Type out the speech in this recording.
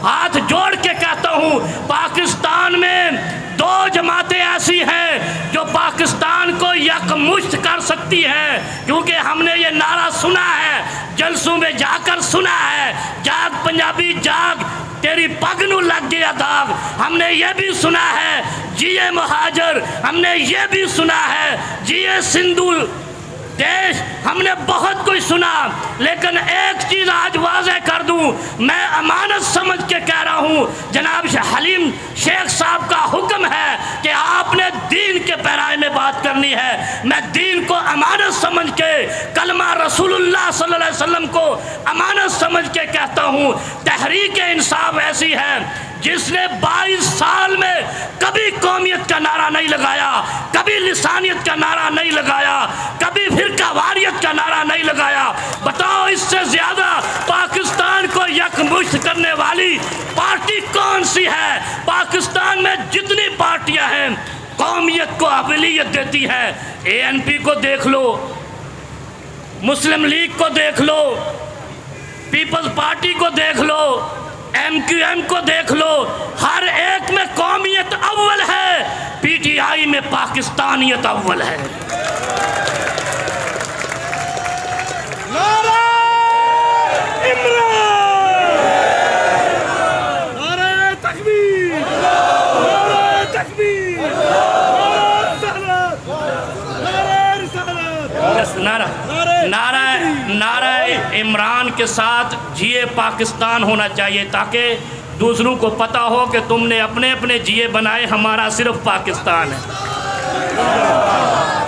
हाथ जोड़ के कहता हूँ, पाकिस्तान में दो जमातें ऐसी हैं जो पाकिस्तान को यकमुश्त कर सकती हैं, क्योंकि हमने ये नारा सुना है, जलसों में जाकर सुना है, जाग पंजाबी जाग, तेरी पग नू लग गया दाग। हमने ये भी सुना है, जिए मुहाजिर, हमने ये भी सुना है, जिए सिंधु देश, हमने बहुत कुछ सुना। लेकिन एक चीज़ आज वाज़े कर दूं, मैं अमानत समझ के कह रहा हूँ, जनाब हलीम शेख साहब का हुक्म है कि आपने दीन के पैराए में बात करनी है। मैं दीन को अमानत समझ के, कलमा रसूलुल्लाह सल्लल्लाहु अलैहि वसल्लम को अमानत समझ के कहता हूँ, तहरीक इंसाफ ऐसी है जिसने 22 साल में कभी कौमियत का नारा नहीं लगाया, कभी लिसानियत का नारा नहीं लगाया, कभी फिरकावारियत का नारा नहीं लगाया। बताओ इससे ज़्यादा पाकिस्तान को यकमुश्त करने वाली पार्टी कौन सी है? पाकिस्तान में जितनी पार्टियां हैं कौमियत को अक़लियत देती हैं। ANP को देख लो, मुस्लिम लीग को देख लो, पीपल्स पार्टी को देख लो, MQM को देख लो, हर एक में कौमियत अव्वल है, PTI में पाकिस्तानियत अव्वल है। नारा इमरान, नारा तकबीर, नारा तकबीर, नारा इमरान के साथ जिए पाकिस्तान होना चाहिए, ताकि दूसरों को पता हो कि तुमने अपने अपने जिए बनाए, हमारा सिर्फ पाकिस्तान है।